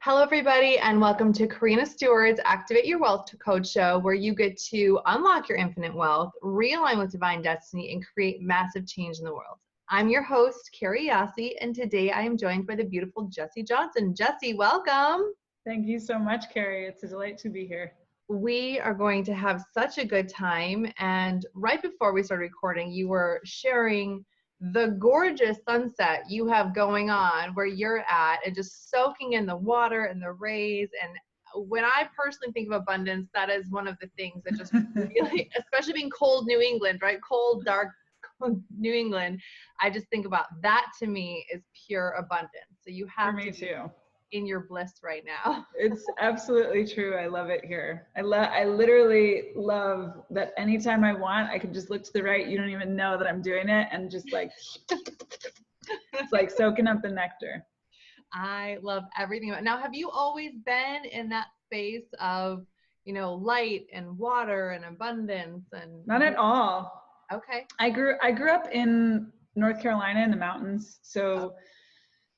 Hello, everybody, and welcome to Karina Stewart's Activate Your Wealth Code Show, where you get to unlock your infinite wealth, realign with divine destiny, and create massive change in the world. I'm your host, Kari Yasi, and today I am joined by the beautiful Jessie Johnson. Jessie, welcome. Thank you so much, Kari. It's a delight to be here. We are going to have such a good time, and right before we started recording, you were sharing the gorgeous sunset you have going on where you're at and just soaking in the water and the rays. And when I personally think of abundance, that is one of the things that just really, especially being cold New England, right? Cold, dark New England. I just think about that. To me is pure abundance. So you have For me to too. In your bliss right now. It's absolutely true. I love it here. I literally love that anytime I want, I can just look to the right. You don't even know that I'm doing it. And just like, it's like soaking up the nectar. I love everything about it. Now, have you always been in that space of, light and water and abundance and? Not at all. Okay. I grew up in North Carolina in the mountains. So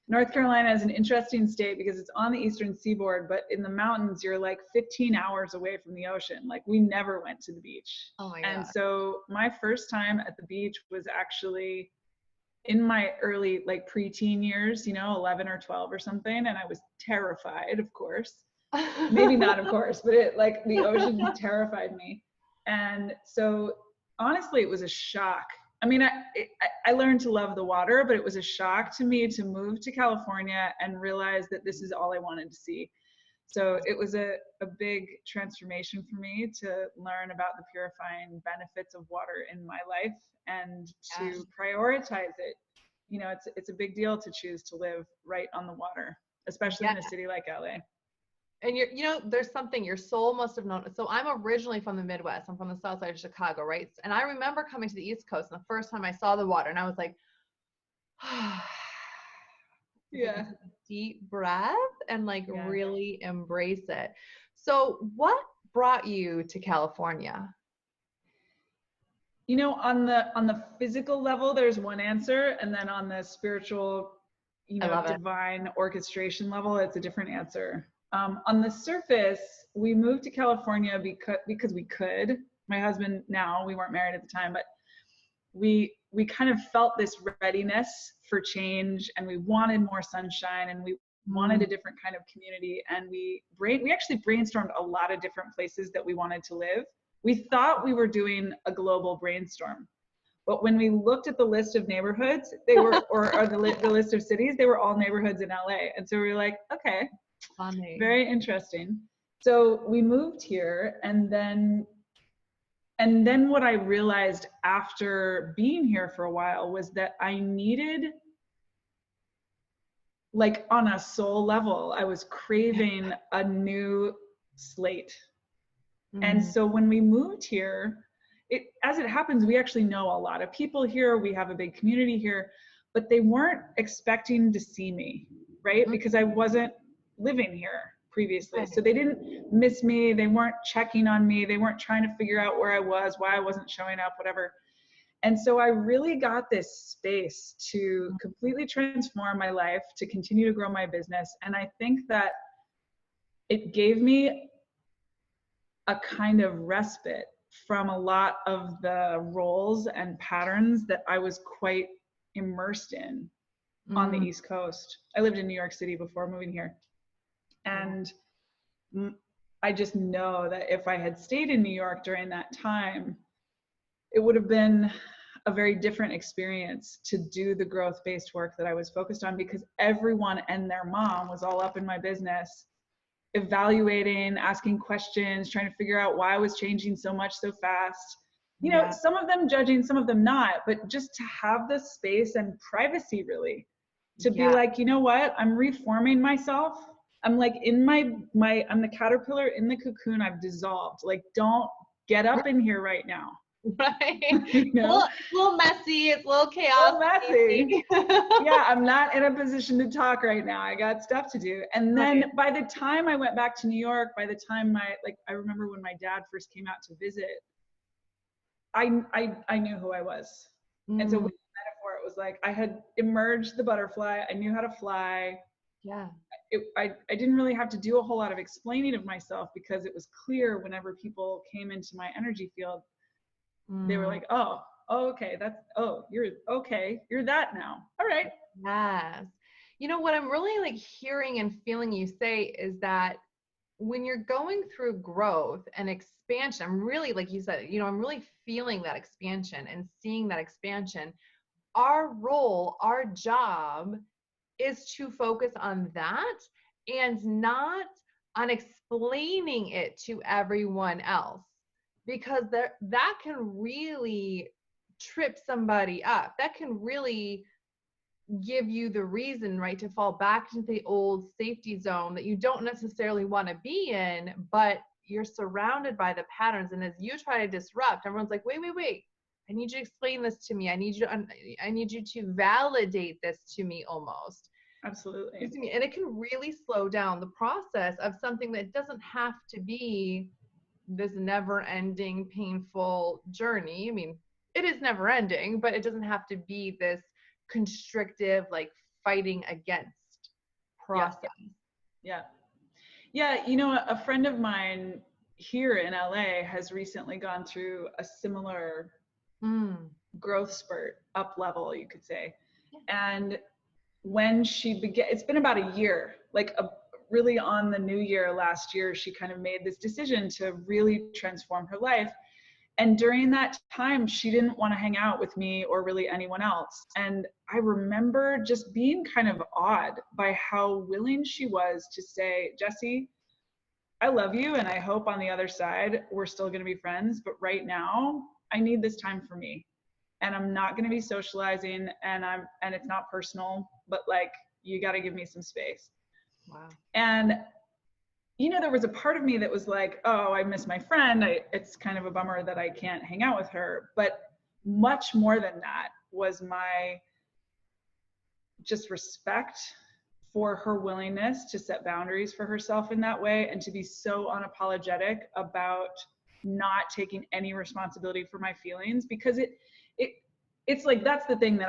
North Carolina is an interesting state because it's on the eastern seaboard, but in the mountains, you're like 15 hours away from the ocean. Like we never went to the beach. Oh my God. And so my first time at the beach was actually in my early, like preteen years, 11 or 12 or something. And I was terrified, of course. Maybe not, of course, but the ocean terrified me. And so honestly, it was a shock. I mean, I learned to love the water, but it was a shock to me to move to California and realize that this is all I wanted to see. So it was a big transformation for me to learn about the purifying benefits of water in my life and to prioritize it. It's a big deal to choose to live right on the water, especially in a city like LA. And there's something your soul must have known. So I'm originally from the Midwest. I'm from the south side of Chicago, right? And I remember coming to the East Coast, and the first time I saw the water, and I was like, yeah, deep breath and really embrace it. So what brought you to California? On the physical level, there's one answer, and then on the spiritual, divine orchestration level, it's a different answer. On the surface, we moved to California because we could. My husband now, we weren't married at the time, but we kind of felt this readiness for change, and we wanted more sunshine, and we wanted a different kind of community. And we actually brainstormed a lot of different places that we wanted to live. We thought we were doing a global brainstorm, but when we looked at the list of neighborhoods, they were, or the list of cities, they were all neighborhoods in LA. And so we were like, okay. Funny. Very interesting. So we moved here, and then what I realized after being here for a while was that I needed, like on a soul level, I was craving a new slate. And so when we moved here, as it happens, we actually know a lot of people here. We have a big community here, but they weren't expecting to see me, right? Because I wasn't living here previously. So they didn't miss me. They weren't checking on me. They weren't trying to figure out where I was, why I wasn't showing up, whatever. And so I really got this space to completely transform my life, to continue to grow my business. And I think that it gave me a kind of respite from a lot of the roles and patterns that I was quite immersed in on the East Coast. I lived in New York City before moving here. And I just know that if I had stayed in New York during that time, it would have been a very different experience to do the growth-based work that I was focused on, because everyone and their mom was all up in my business, evaluating, asking questions, trying to figure out why I was changing so much so fast. Some of them judging, some of them not, but just to have the space and privacy, really, to be like, you know what, I'm reforming myself. I'm like I'm the caterpillar in the cocoon. I've dissolved. Like, don't get up in here right now. Right. It's a little messy. It's a little chaotic. Messy. Yeah, I'm not in a position to talk right now. I got stuff to do. And then by the time I went back to New York, by the time I remember when my dad first came out to visit, I knew who I was. And so with the metaphor, it was like I had emerged the butterfly. I knew how to fly. Yeah. I didn't really have to do a whole lot of explaining of myself, because it was clear whenever people came into my energy field, they were Mm, like, oh, okay, you're okay, you're that now. All right. yes. You know what I'm really like hearing and feeling you say is that when you're going through growth and expansion, I'm really, like you said, I'm really feeling that expansion and seeing that expansion. Our role, our job is to focus on that and not on explaining it to everyone else, because that can really trip somebody up. That can really give you the reason, right, to fall back into the old safety zone that you don't necessarily want to be in, but you're surrounded by the patterns. And as you try to disrupt, everyone's like, wait, I need you to explain this to me. I need you to validate this to me almost. Absolutely. And it can really slow down the process of something that doesn't have to be this never ending, painful journey. I mean, it is never ending, but it doesn't have to be this constrictive, like fighting against Yeah. process. Yeah. Yeah. A friend of mine here in LA has recently gone through a similar Mm. growth spurt, up level, you could say. Yeah. And when she began, it's been about a year, really on the new year last year, she kind of made this decision to really transform her life. And during that time, she didn't want to hang out with me or really anyone else. And I remember just being kind of awed by how willing she was to say, Jesse, I love you, and I hope on the other side we're still going to be friends, but right now I need this time for me. And I'm not going to be socializing, and it's not personal, but like, you got to give me some space. Wow. And there was a part of me that was like, oh, I miss my friend. It's kind of a bummer that I can't hang out with her. But much more than that was my just respect for her willingness to set boundaries for herself in that way, and to be so unapologetic about not taking any responsibility for my feelings, because it's like, that's the thing that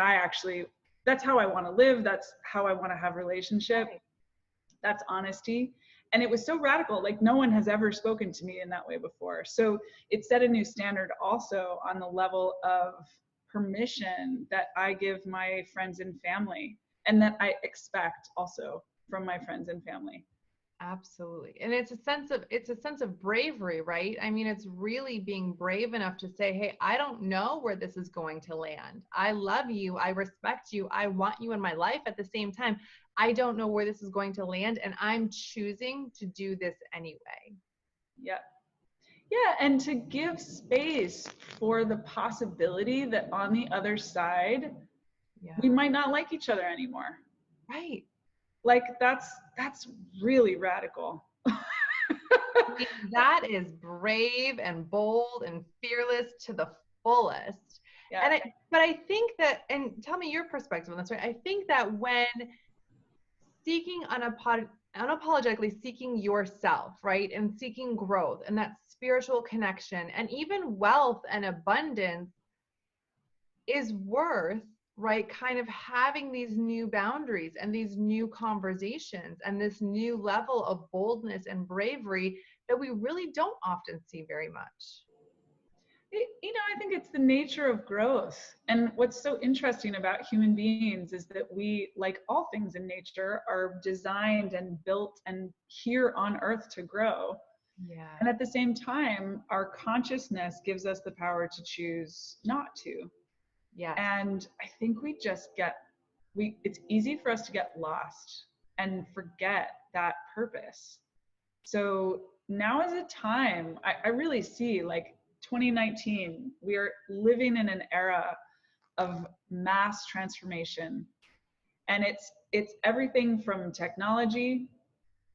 that's how I want to live. That's how I want to have relationship. Right. That's honesty. And it was so radical. Like, no one has ever spoken to me in that way before. So it set a new standard also on the level of permission that I give my friends and family, and that I expect also from my friends and family. Absolutely. And it's a sense of bravery, right? I mean, it's really being brave enough to say, "Hey, I don't know where this is going to land. I love you, I respect you, I want you in my life. At the same time, I don't know where this is going to land, and I'm choosing to do this anyway." Yeah. Yeah. And to give space for the possibility that on the other side, Yeah. we might not like each other anymore. Right. Like, that's really radical. I mean, that is brave and bold and fearless to the fullest. Yeah. But I think that, and tell me your perspective on this, right? I think that when seeking unapologetically seeking yourself, right? And seeking growth and that spiritual connection and even wealth and abundance is worth, right, kind of having these new boundaries and these new conversations and this new level of boldness and bravery that we really don't often see very much. I think it's the nature of growth. And what's so interesting about human beings is that we, like all things in nature, are designed and built and here on earth to grow. Yeah. And at the same time, our consciousness gives us the power to choose not to. Yes. And I think it's easy for us to get lost and forget that purpose. So now is a time, I really see, like, 2019, we are living in an era of mass transformation. And it's everything from technology,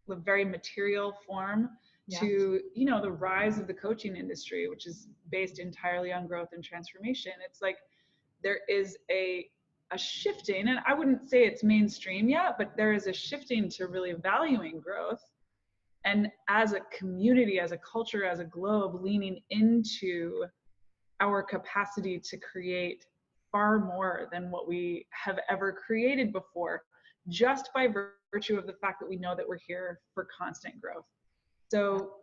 the very material form, Yeah. to the rise of the coaching industry, which is based entirely on growth and transformation. It's like there is a shifting, and I wouldn't say it's mainstream yet, but there is a shifting to really valuing growth, and as a community, as a culture, as a globe, leaning into our capacity to create far more than what we have ever created before. just by virtue of the fact that we know that we're here for constant growth. So,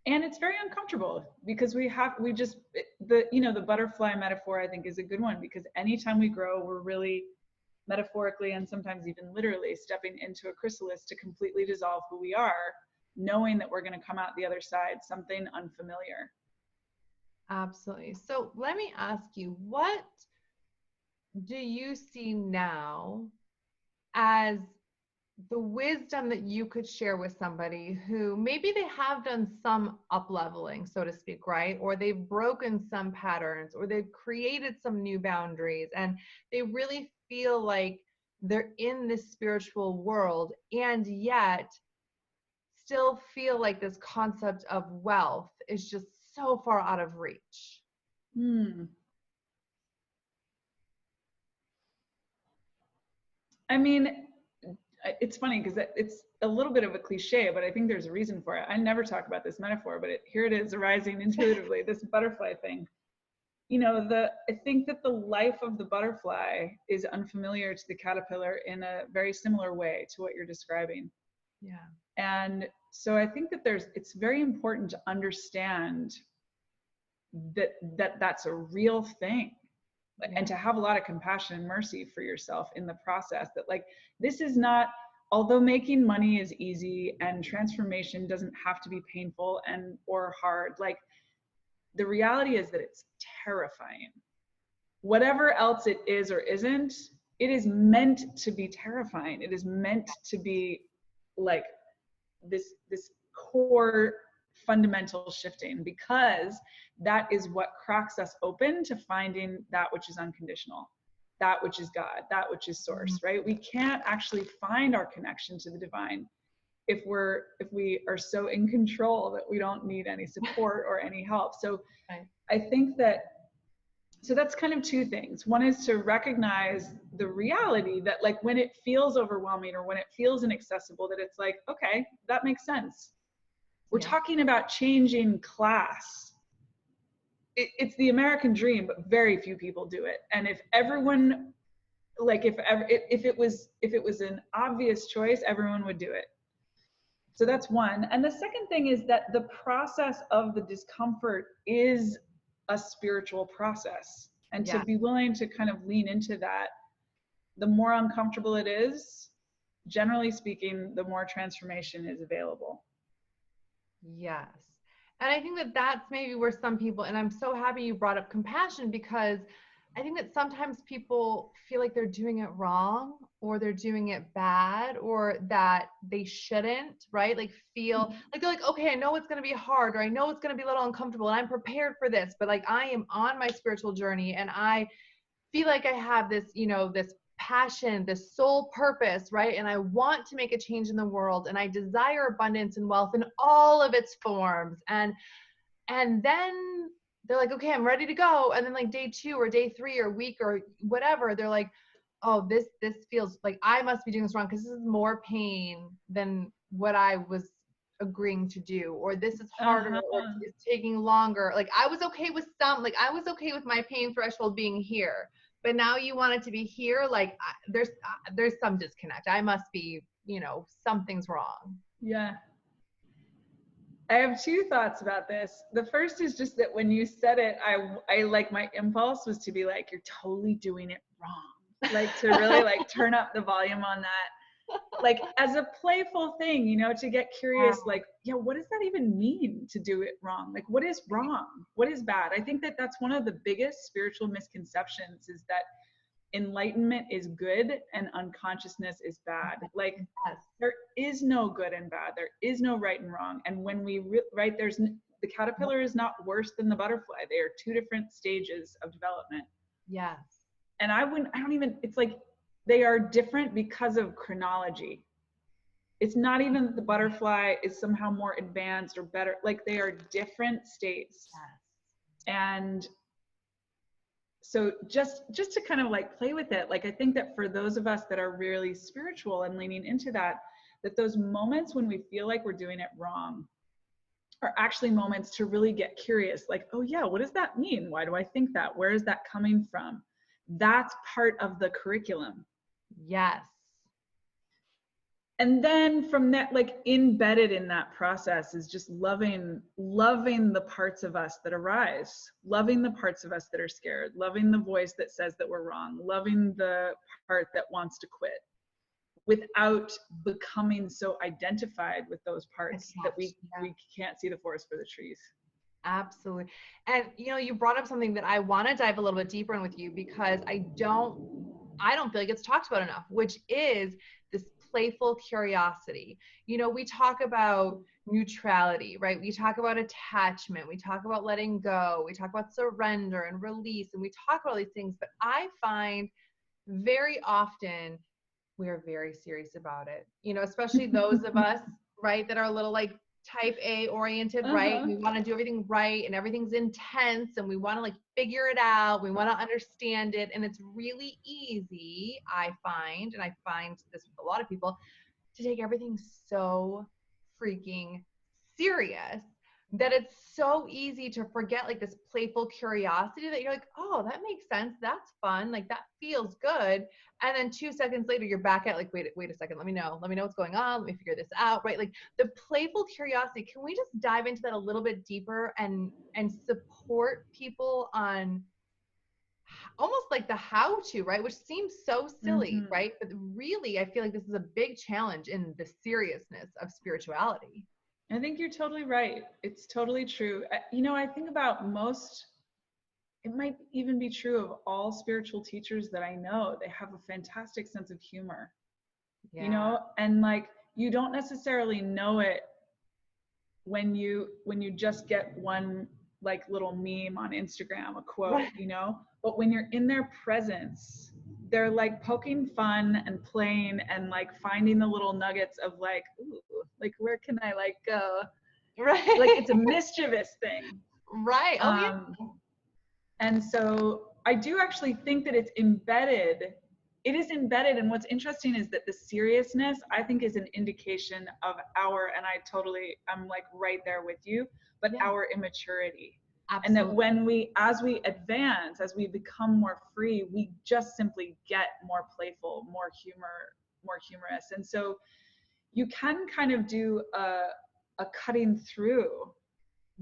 and it's very uncomfortable because the butterfly metaphor, I think, is a good one, because anytime we grow, we're really metaphorically and sometimes even literally stepping into a chrysalis to completely dissolve who we are, knowing that we're going to come out the other side something unfamiliar. Absolutely. So let me ask you, what do you see now as the wisdom that you could share with somebody who maybe they have done some up leveling, so to speak, right? Or they've broken some patterns, or they've created some new boundaries, and they really feel like they're in this spiritual world, and yet still feel like this concept of wealth is just so far out of reach? I mean, it's funny because it's a little bit of a cliche, but I think there's a reason for it. I never talk about this metaphor, but here it is arising intuitively, this butterfly thing. I think that the life of the butterfly is unfamiliar to the caterpillar in a very similar way to what you're describing. Yeah. And so I think that it's very important to understand that's a real thing. Yeah. And to have a lot of compassion and mercy for yourself in the process, that like, this is not, although making money is easy and transformation doesn't have to be painful or hard, like the reality is that it's terrifying. Whatever else it is or isn't, it is meant to be terrifying. It is meant to be like this core fundamental shifting, because that is what cracks us open to finding that which is unconditional, that which is God, that which is source, right? We can't actually find our connection to the divine if we are so in control that we don't need any support or any help. So right. I think that's kind of two things. One is to recognize the reality that like when it feels overwhelming or when it feels inaccessible, that it's like, okay, that makes sense. We're talking about changing class. It's the American dream, but very few people do it. And if everyone, like if it was an obvious choice, everyone would do it. So that's one. And the second thing is that the process of the discomfort is a spiritual process. And to be willing to kind of lean into that, the more uncomfortable it is, generally speaking, the more transformation is available. Yes. And I think that that's maybe where some people, and I'm so happy you brought up compassion, because I think that sometimes people feel like they're doing it wrong, or they're doing it bad, or that they shouldn't, right? Like feel like they're like, okay, I know it's going to be hard, or I know it's going to be a little uncomfortable, and I'm prepared for this, but like I am on my spiritual journey, and I feel like I have this, this passion, this soul purpose, right? And I want to make a change in the world, and I desire abundance and wealth in all of its forms. And then they're like, okay, I'm ready to go. And then like day 2 or day 3 or week or whatever, they're like, oh, this feels like I must be doing this wrong, because this is more pain than what I was agreeing to do, or this is harder, or it's taking longer. Like I was okay with my pain threshold being here, but now you want it to be here. Like there's some disconnect. I must be, something's wrong. Yeah. I have 2 thoughts about this. The first is just that when you said it, I like, my impulse was to be like, you're totally doing it wrong. Like to really like turn up the volume on that. Like as a playful thing, to get curious, like, what does that even mean to do it wrong? Like, what is wrong? What is bad? I think that that's one of the biggest spiritual misconceptions, is that enlightenment is good and unconsciousness is bad. Like there is no good and bad. There is no right and wrong. And when we the caterpillar is not worse than the butterfly. They are 2 different stages of development. Yes. And it's like they are different because of chronology. It's not even that the butterfly is somehow more advanced or better. Like they are different states. Yes. And so just to kind of like play with it, like I think that for those of us that are really spiritual and leaning into that those moments when we feel like we're doing it wrong are actually moments to really get curious, like, oh yeah, what does that mean? Why do I think that? Where is that coming from? That's part of the curriculum. Yes. And then from that, like embedded in that process is just loving the parts of us that arise, loving the parts of us that are scared, loving the voice that says that we're wrong, loving the part that wants to quit, without becoming so identified with those parts that we can't see the forest for the trees. Absolutely. And you brought up something that I want to dive a little bit deeper in with you, because I don't feel like it's talked about enough, which is this playful curiosity. We talk about neutrality, right? We talk about attachment, we talk about letting go, we talk about surrender and release, and we talk about all these things, but I find very often we are very serious about it, especially those of us, right, that are a little like type A oriented, right? We want to do everything right, and everything's intense, and we want to like figure it out. We want to understand it. And it's really easy, I find, and I find this with a lot of people, to take everything so freaking serious that it's so easy to forget like this playful curiosity, that you're like, oh, that makes sense. That's fun. Like that feels good. And then 2 seconds later, you're back at like, wait a second. Let me know what's going on. Let me figure this out. Right. Like the playful curiosity. Can we just dive into that a little bit deeper and support people on almost like the how to, right? Which seems so silly, right? But really, I feel like this is a big challenge in the seriousness of spirituality. I think you're totally right. It's totally true. I think about it might even be true of all spiritual teachers that I know. They have a fantastic sense of humor, and like, you don't necessarily know it when you just get one like little meme on Instagram, a quote, but when you're in their presence, they're like poking fun and playing and like finding the little nuggets of like, ooh, like where can I like go? Right. Like it's a mischievous thing. Right. Oh, yeah. And so I do actually think that it's embedded. It is embedded. And what's interesting is that the seriousness, I think, is an indication of and I'm like right there with you, but our immaturity. Absolutely. And that when as we advance, as we become more free, we just simply get more playful, more humorous. And so you can kind of do a cutting through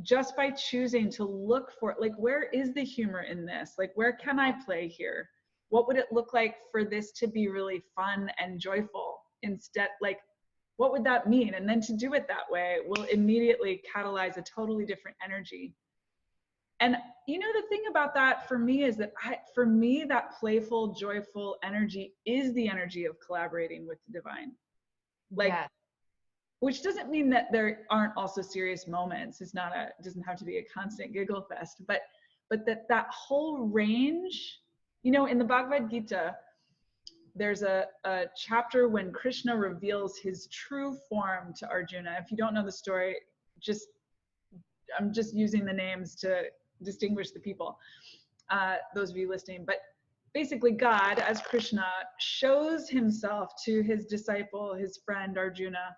just by choosing to look for, like, where is the humor in this? Like, where can I play here? What would it look like for this to be really fun and joyful instead? Like, what would that mean? And then to do it that way will immediately catalyze a totally different energy. And the thing about that for me is that for me, that playful, joyful energy is the energy of collaborating with the divine. Like, which doesn't mean that there aren't also serious moments. It doesn't have to be a constant giggle fest, but that whole range, in the Bhagavad Gita, there's a chapter when Krishna reveals his true form to Arjuna. If you don't know the story, I'm just using the names to distinguish the people, those of you listening. But basically, God, as Krishna, shows himself to his disciple, his friend Arjuna,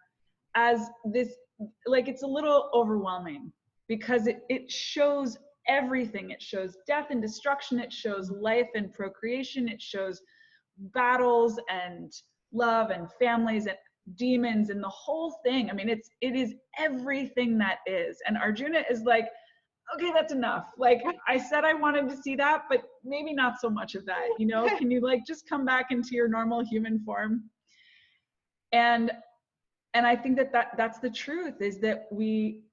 as this, like, it's a little overwhelming because it shows everything. It shows death and destruction. It shows life and procreation. It shows battles and love and families and demons and the whole thing. I mean, it is everything that is. And Arjuna is like, okay, that's enough. Like, I said I wanted to see that, but maybe not so much of that. Can you like just come back into your normal human form? And I think that's the truth, is that we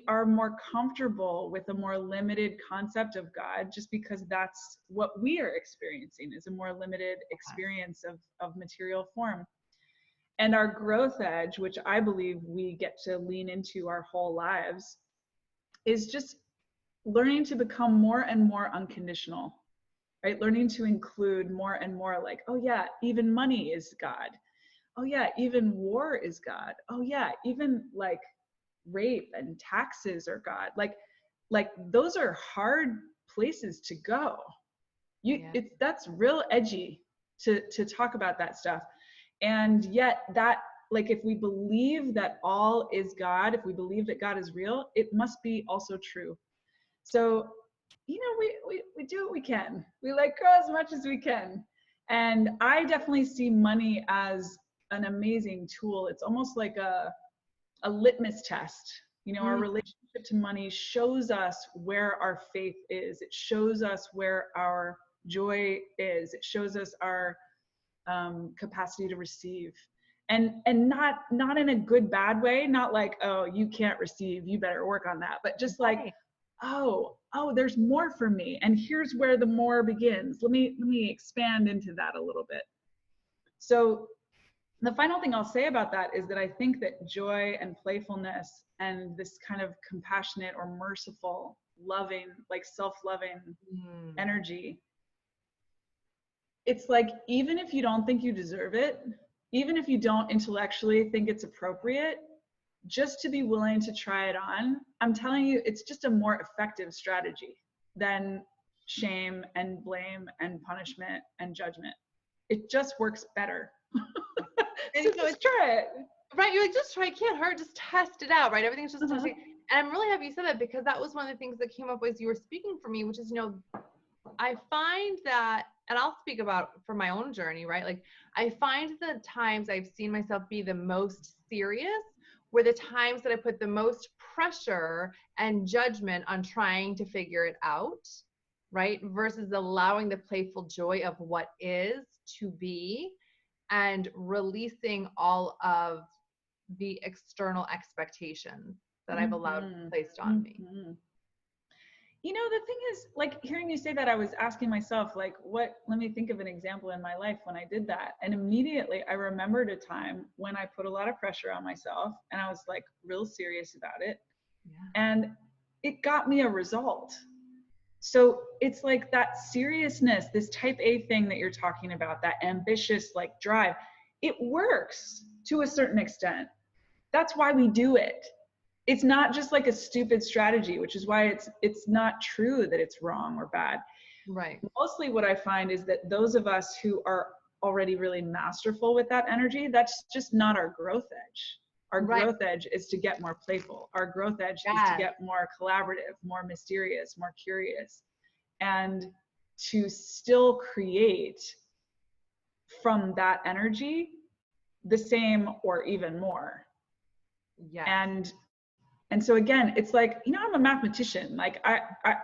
are more comfortable with a more limited concept of God, just because that's what we are experiencing, is a more limited experience of material form. And our growth edge, which I believe we get to lean into our whole lives, is just learning to become more and more unconditional, right? Learning to include more and more, like, oh yeah, even money is God. Oh yeah, even war is God. Oh yeah, even like rape and taxes are God. Like those are hard places to go. That's real edgy to talk about that stuff. And yet that, like, if we believe that all is God, if we believe that God is real, it must be also true. So, we do what we can. We like grow as much as we can. And I definitely see money as an amazing tool. It's almost like a litmus test. You know, our relationship to money shows us where our faith is. It shows us where our joy is. It shows us our capacity to receive, and not in a good bad way. Not like, oh, you can't receive, you better work on that. But just like, oh, there's more for me, and here's where the more begins. Let me expand into that a little bit. So the final thing I'll say about that is that I think that joy and playfulness and this kind of compassionate or merciful, loving, like self-loving energy, it's like, even if you don't think you deserve it, even if you don't intellectually think it's appropriate, just to be willing to try it on, I'm telling you, it's just a more effective strategy than shame and blame and punishment and judgment. It just works better. And so just try it. Right, you're like, just try, it can't hurt, just test it out, right? Everything's just testing. And I'm really happy you said that, because that was one of the things that came up as you were speaking for me, which is, you know, I find that, and I'll speak about for my own journey, right? Like, I find the times I've seen myself be the most serious were the times that I put the most pressure and judgment on trying to figure it out, right? Versus allowing the playful joy of what is to be, and releasing all of the external expectations that I've allowed placed on me. You know, the thing is, like, hearing you say that, I was asking myself, like, let me think of an example in my life when I did that. And immediately I remembered a time when I put a lot of pressure on myself, and I was like real serious about it. And it got me a result. So it's like that seriousness, this type A thing that you're talking about, that ambitious like drive, it works to a certain extent. That's why we do it. It's not just like a stupid strategy, which is why it's not true that it's wrong or bad. Right. Mostly what I find is that those of us who are already really masterful with that energy, that's just not our growth edge. Our growth edge is to get more playful. Our growth edge is to get more collaborative, more mysterious, more curious, and to still create from that energy the same or even more. And so again, it's like, you know, I'm a mathematician. Like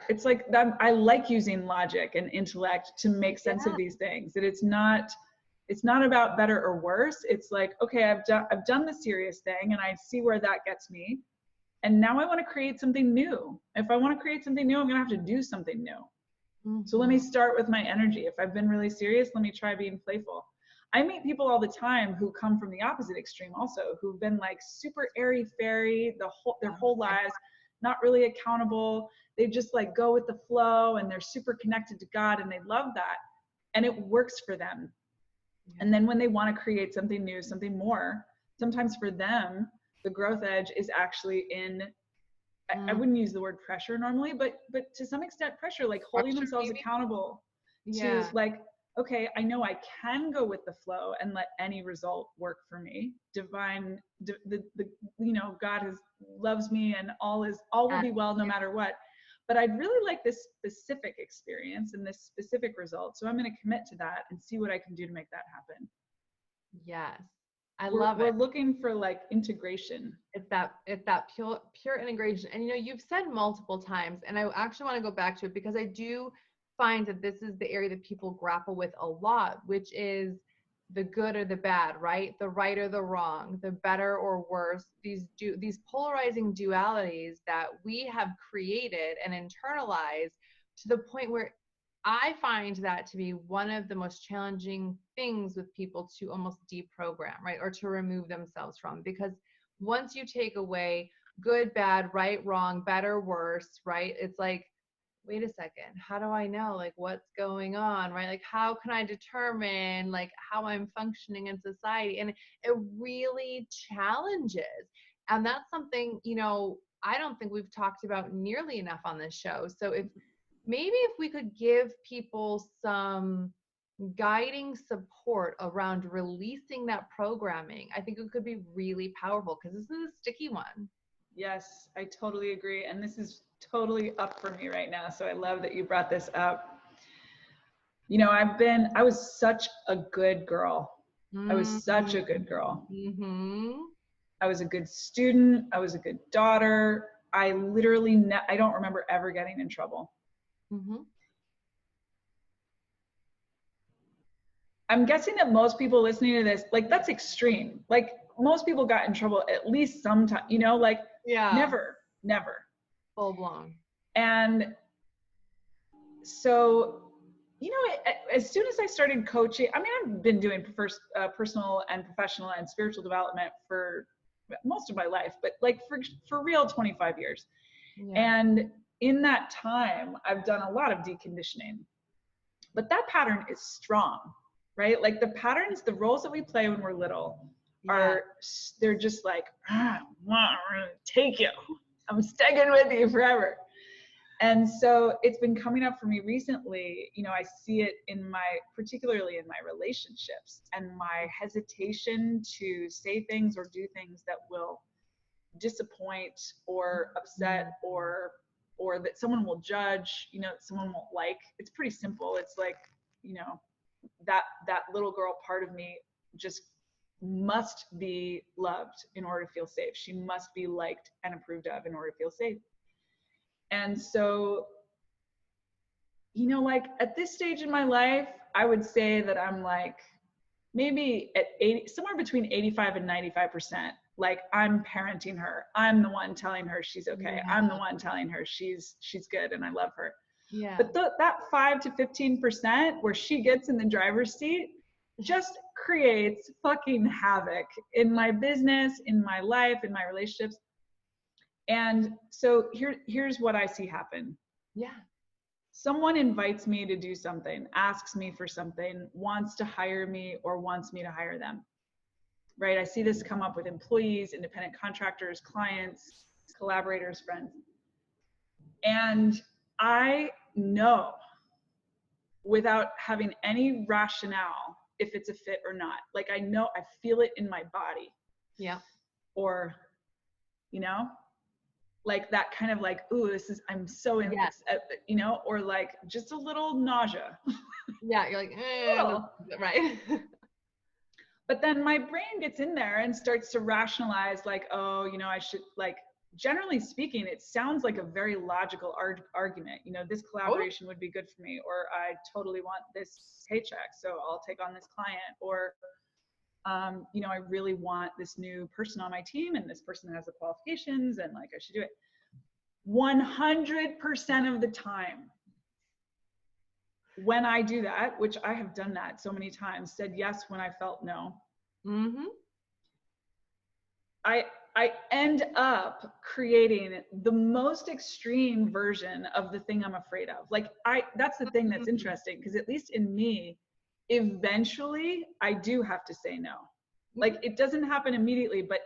it's like that. I like using logic and intellect to make sense of these things. That it's not about better or worse. It's like, okay, I've done the serious thing, and I see where that gets me. And now I want to create something new. If I want to create something new, I'm gonna have to do something new. So let me start with my energy. If I've been really serious, let me try being playful. I meet people all the time who come from the opposite extreme also, who've been like super airy-fairy their whole lives, not really accountable. They just like go with the flow, and they're super connected to God, and they love that. And it works for them. And then when they want to create something new, something more, sometimes for them, the growth edge is actually in, I wouldn't use the word pressure normally, but to some extent pressure, like holding themselves accountable to like, okay, I know I can go with the flow and let any result work for me. Divine, you know, God loves me, and all will be well no matter what. But I'd really like this specific experience and this specific result. So I'm going to commit to that and see what I can do to make that happen. Yes. I love it. We're looking for like integration. It's that pure integration. And, you know, you've said multiple times, and I actually want to go back to it, because I do find that this is the area that people grapple with a lot, which is the good or the bad, right? The right or the wrong, the better or worse, these polarizing dualities that we have created and internalized, to the point where I find that to be one of the most challenging things with people to almost deprogram, right? Or to remove themselves from, because once you take away good, bad, right, wrong, better, worse, right? It's like, wait a second, how do I know like what's going on, right? Like, how can I determine like how I'm functioning in society? And it really challenges. And that's something, you know, I don't think we've talked about nearly enough on this show. So if we could give people some guiding support around releasing that programming, I think it could be really powerful, because this is a sticky one. Yes, I totally agree. And this is totally up for me right now. So I love that you brought this up. You know, I was such a good girl. I was such a good girl. Mm-hmm. I was a good student. I was a good daughter. I literally, I don't remember ever getting in trouble. Mm-hmm. I'm guessing that most people listening to this, like, that's extreme. Like, most people got in trouble at least sometime, you know, like, Yeah. never. Full blown. And so, you know, as soon as I started coaching, I mean, I've been doing personal and professional and spiritual development for most of my life, but like for real 25 years. Yeah. And in that time, I've done a lot of deconditioning. But that pattern is strong, right? Like the patterns, the roles that we play when we're little are, they're just like, I'm gonna take you. I'm sticking with you forever. And so it's been coming up for me recently. You know, I see it particularly in my relationships, and my hesitation to say things or do things that will disappoint or upset or that someone will judge, you know, that someone won't like. It's pretty simple. It's like, you know, that little girl part of me just must be loved in order to feel safe. She must be liked and approved of in order to feel safe. And so, you know, like at this stage in my life, I would say that I'm like maybe at 80, somewhere between 85 and 95%. Like I'm parenting her. I'm the one telling her she's okay. Yeah. I'm the one telling her she's good and I love her. Yeah. But that 5 to 15% where she gets in the driver's seat just creates fucking havoc in my business, in my life, in my relationships. And so here's what I see happen. Yeah. Someone invites me to do something, asks me for something, wants to hire me or wants me to hire them, right? I see this come up with employees, independent contractors, clients, collaborators, friends. And I know without having any rationale if it's a fit or not. Like I know, I feel it in my body. Yeah. Or, you know, like that kind of like, ooh, I'm so in this, you know, or like just a little nausea. Yeah, you're like, right. But then my brain gets in there and starts to rationalize like, oh, you know, I should, like, generally speaking, it sounds like a very logical argument. You know, this collaboration would be good for me, or I totally want this paycheck, so I'll take on this client, or you know, I really want this new person on my team and this person has the qualifications and like I should do it. 100% of the time when I do that, which I have done that so many times, said yes when I felt no. Mm-hmm. I end up creating the most extreme version of the thing I'm afraid of. Like that's the thing that's interesting, because at least in me, eventually I do have to say no. Like it doesn't happen immediately, but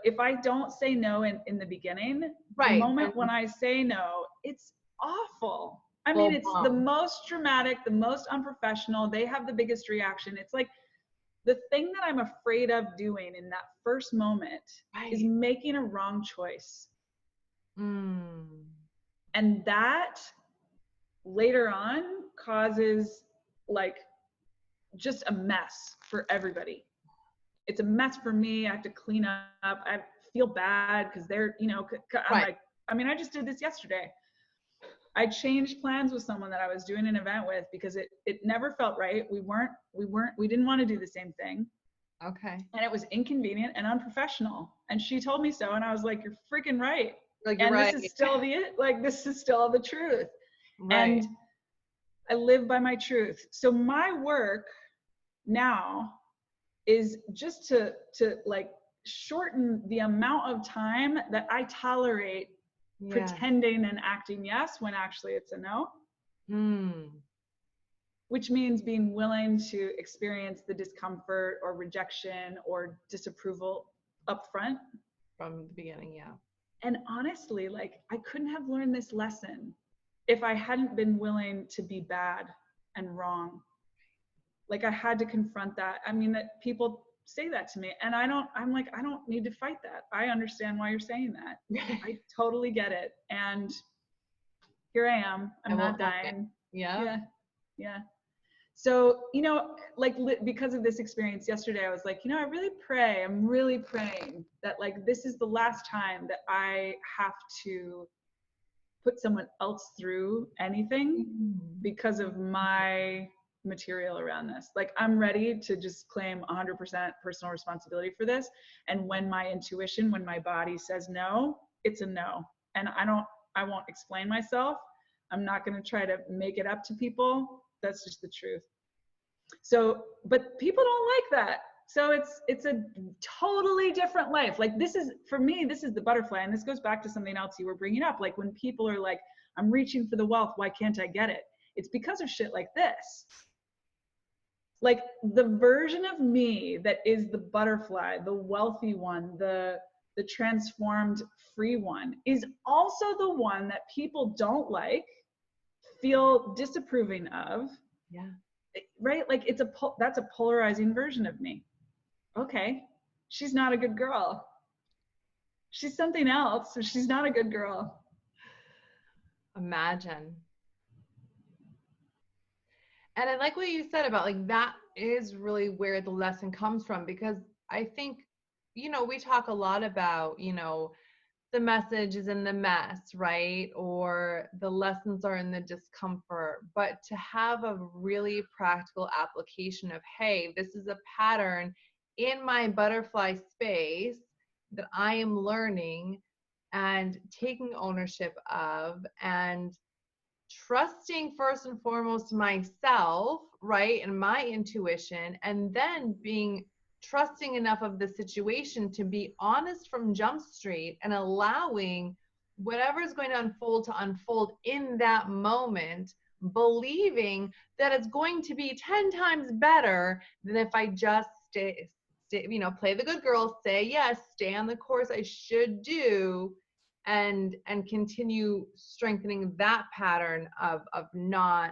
if I don't say no in the beginning, the moment when I say no, it's awful. I mean, it's the most dramatic, the most unprofessional. They have the biggest reaction. It's like the thing that I'm afraid of doing in that first moment is making a wrong choice. And that later on causes like just a mess for everybody. It's a mess for me. I have to clean up. I feel bad because they're, you know, I'm like, I mean, I just did this yesterday. I changed plans with someone that I was doing an event with because it never felt right. We didn't want to do the same thing. Okay. And it was inconvenient and unprofessional. And she told me so. And I was like, you're freaking right. Like, you're right. This is still this is still the truth. Right. And I live by my truth. So my work now is just to like shorten the amount of time that I tolerate pretending and acting yes when actually it's a no. Which means being willing to experience the discomfort or rejection or disapproval up front. From the beginning, yeah. And honestly, like I couldn't have learned this lesson if I hadn't been willing to be bad and wrong. Like I had to confront that. I mean, that people say that to me and I'm like, I don't need to fight that. I understand why you're saying that. I totally get it. And here I am. I'm not dying. Yeah. Yeah. So, you know, like because of this experience yesterday, I was like, you know, I'm really praying that like this is the last time that I have to put someone else through anything because of my material around this. Like I'm ready to just claim 100% personal responsibility for this. And when my intuition, when my body says no, it's a no. And I won't explain myself. I'm not going to try to make it up to people. That's just the truth. So, but people don't like that. So it's a totally different life. Like this is, for me, this is the butterfly. And this goes back to something else you were bringing up. Like when people are like, I'm reaching for the wealth, why can't I get it? It's because of shit like this. Like the version of me that is the butterfly, the wealthy one, the transformed free one is also the one that people don't like, feel disapproving of. Yeah. Right? Like that's a polarizing version of me. Okay, she's not a good girl. She's something else, so she's not a good girl. Imagine. And I like what you said about like that is really where the lesson comes from, because I think, you know, we talk a lot about, you know, the message is in the mess, right? Or the lessons are in the discomfort. But to have a really practical application of, hey, this is a pattern in my butterfly space that I am learning and taking ownership of, and trusting first and foremost myself, right? And my intuition, and then being trusting enough of the situation to be honest from Jump Street and allowing whatever is going to unfold in that moment, believing that it's going to be 10 times better than if I just stay, you know, play the good girl, say yes, stay on the course I should do, and continue strengthening that pattern of not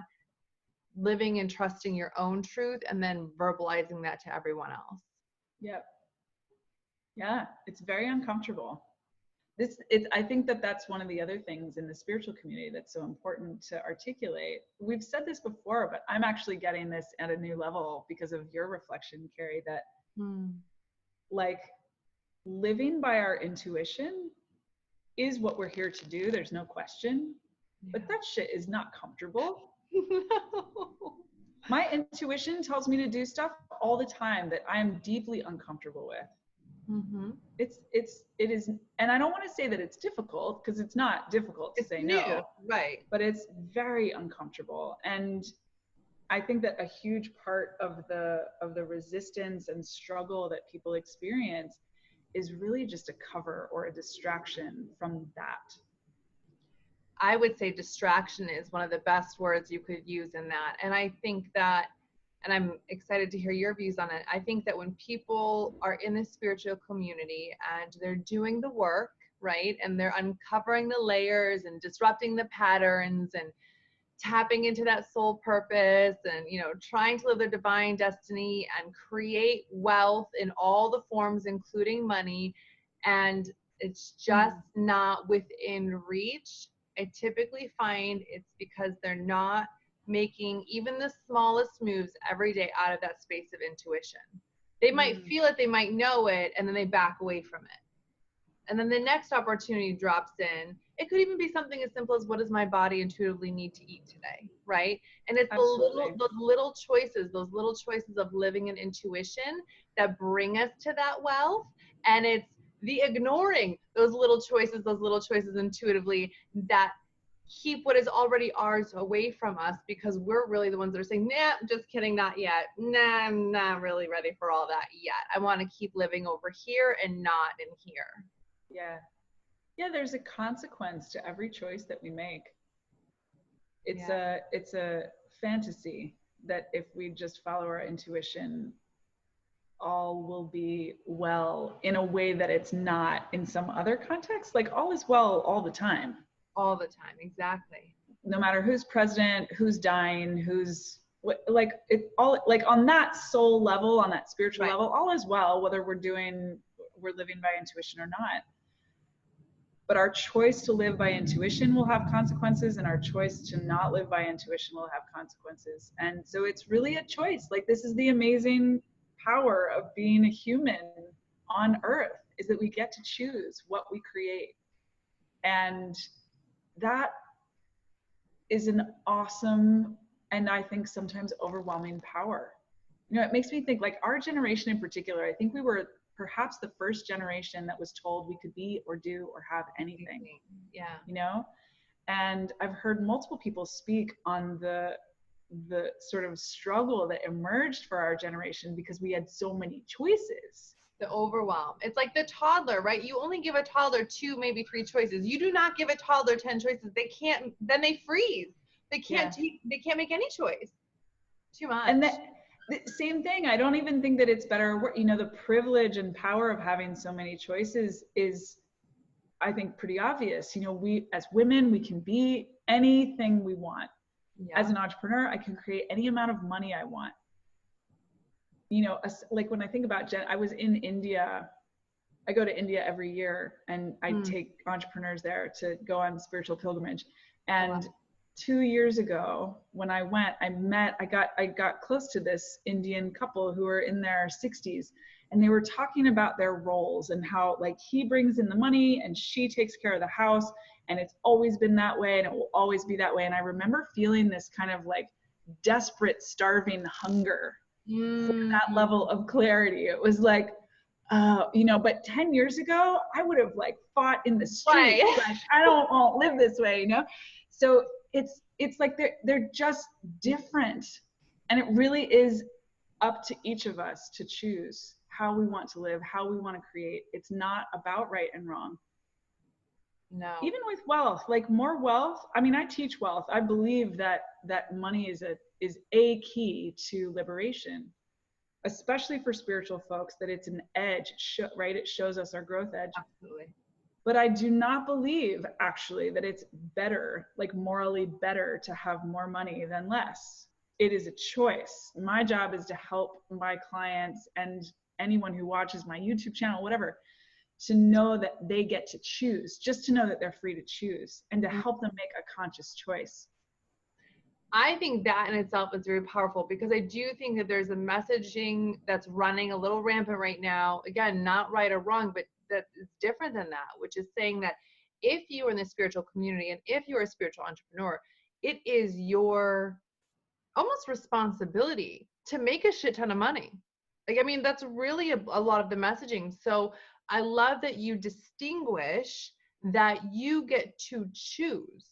living and trusting your own truth and then verbalizing that to everyone else. Yep. Yeah, it's very uncomfortable. I think that that's one of the other things in the spiritual community that's so important to articulate. We've said this before, but I'm actually getting this at a new level because of your reflection, Kari, that like living by our intuition is what we're here to do. There's no question. Yeah. But that shit is not comfortable. No. My intuition tells me to do stuff all the time that I am deeply uncomfortable with. Mm-hmm. It is, and I don't want to say that it's difficult, because it's not difficult to say new, no, right? But it's very uncomfortable, and I think that a huge part of the resistance and struggle that people experience is really just a cover or a distraction from that. I would say distraction is one of the best words you could use in that. And I think that, and I'm excited to hear your views on it, I think that when people are in the spiritual community and they're doing the work, right, and they're uncovering the layers and disrupting the patterns and tapping into that soul purpose and, you know, trying to live their divine destiny and create wealth in all the forms, including money, and it's just not within reach, I typically find it's because they're not making even the smallest moves every day out of that space of intuition. They might feel it, they might know it, and then they back away from it. And then the next opportunity drops in. It could even be something as simple as, what does my body intuitively need to eat today, right? And it's those little choices of living in intuition that bring us to that wealth. And it's the ignoring those little choices intuitively that keep what is already ours away from us, because we're really the ones that are saying, nah, just kidding, not yet. Nah, I'm not really ready for all that yet. I want to keep living over here and not in here. Yeah. Yeah, there's a consequence to every choice that we make. It's a fantasy that if we just follow our intuition, all will be well, in a way that it's not in some other context. Like all is well all the time. All the time, exactly. No matter who's president, who's dying, who's like it all, like on that soul level, on that spiritual level, all is well, whether we're living by intuition or not. but our choice to live by intuition will have consequences, and our choice to not live by intuition will have consequences. And so it's really a choice. Like, this is the amazing power of being a human on earth, is that we get to choose what we create. And that is an awesome, and I think sometimes overwhelming power. You know, it makes me think, like, our generation in particular, I think we were perhaps the first generation that was told we could be or do or have anything. Yeah. You know? And I've heard multiple people speak on the sort of struggle that emerged for our generation because we had so many choices. The overwhelm. It's like the toddler, right? You only give a toddler 2, maybe 3 choices. You do not give a toddler 10 choices. They can't, then they freeze. They can't they can't make any choice. Too much. And that, the same thing, I don't even think that it's better. You know, the privilege and power of having so many choices is, I think, pretty obvious. You know, we as women, we can be anything we want. Yeah. As an entrepreneur, I can create any amount of money I want. You know, like when I think about I was in India. I go to India every year, and I take entrepreneurs there to go on spiritual pilgrimage. And 2 years ago, when I went, I got close to this Indian couple who were in their 60s, and they were talking about their roles and how, like, he brings in the money and she takes care of the house, and it's always been that way and it will always be that way. And I remember feeling this kind of like desperate, starving hunger for that level of clarity. It was like, you know, but 10 years ago, I would have like fought in the street. Right. Like, I won't live this way, you know? So it's like they're just different. And it really is up to each of us to choose how we want to live, how we want to create. It's not about right and wrong. No. Even with wealth, like more wealth. I mean, I teach wealth. I believe that money is a key to liberation, especially for spiritual folks, that it's an edge, right? It shows us our growth edge. Absolutely. But I do not believe, actually, that it's better, like morally better, to have more money than less. It is a choice. My job is to help my clients and anyone who watches my YouTube channel, whatever, to know that they get to choose, just to know that they're free to choose, and to help them make a conscious choice. I think that in itself is very powerful, because I do think that there's a messaging that's running a little rampant right now. Again, not right or wrong, but that is different than that, which is saying that if you are in the spiritual community and if you're a spiritual entrepreneur, it is your almost responsibility to make a shit ton of money. Like, I mean, that's really a lot of the messaging. So I love that you distinguish that you get to choose.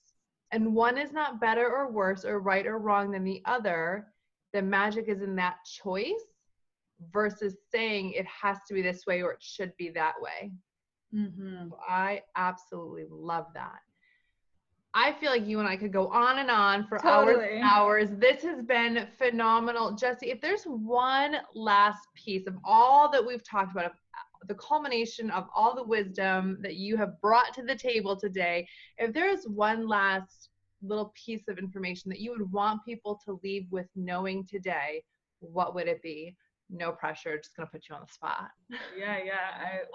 And one is not better or worse or right or wrong than the other. The magic is in that choice versus saying it has to be this way or it should be that way. Mm-hmm. I absolutely love that. I feel like you and I could go on and on for hours and hours. This has been phenomenal. Jessie, if there's one last piece of all that we've talked about, the culmination of all the wisdom that you have brought to the table today, if there's one last little piece of information that you would want people to leave with knowing today, what would it be? No pressure, just gonna put you on the spot. Yeah.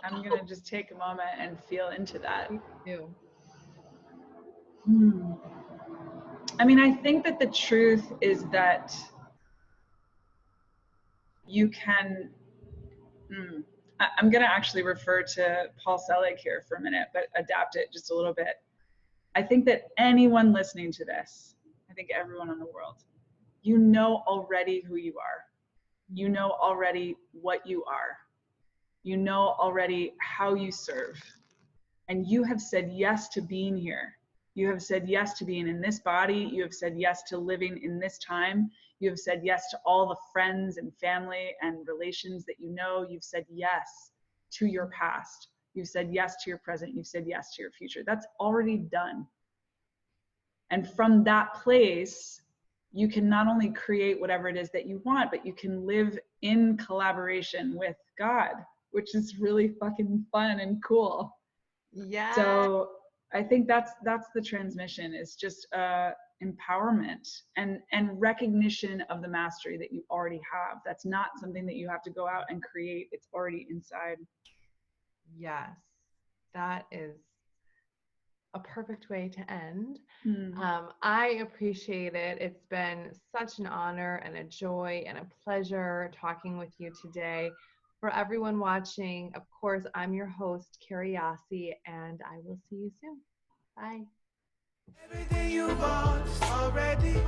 I'm gonna just take a moment and feel into that. Me too. I mean, I think that the truth is that you can, I'm going to actually refer to Paul Selig here for a minute, but adapt it just a little bit. I think that anyone listening to this, I think everyone in the world, you know already who you are. You know already what you are. You know already how you serve. And you have said yes to being here. You have said yes to being in this body. You have said yes to living in this time. You have said yes to all the friends and family and relations that you know. You've said yes to your past. You've said yes to your present. You've said yes to your future. That's already done. And from that place, you can not only create whatever it is that you want, but you can live in collaboration with God, which is really fucking fun and cool. Yeah. So I think that's the transmission, is just empowerment and recognition of the mastery that you already have. That's not something that you have to go out and create. It's already inside. Yes, that is a perfect way to end. Hmm. I appreciate it. It's been such an honor and a joy and a pleasure talking with you today. For everyone watching, of course, I'm your host, Kari Yasi, and I will see you soon. Bye. Everything you want already.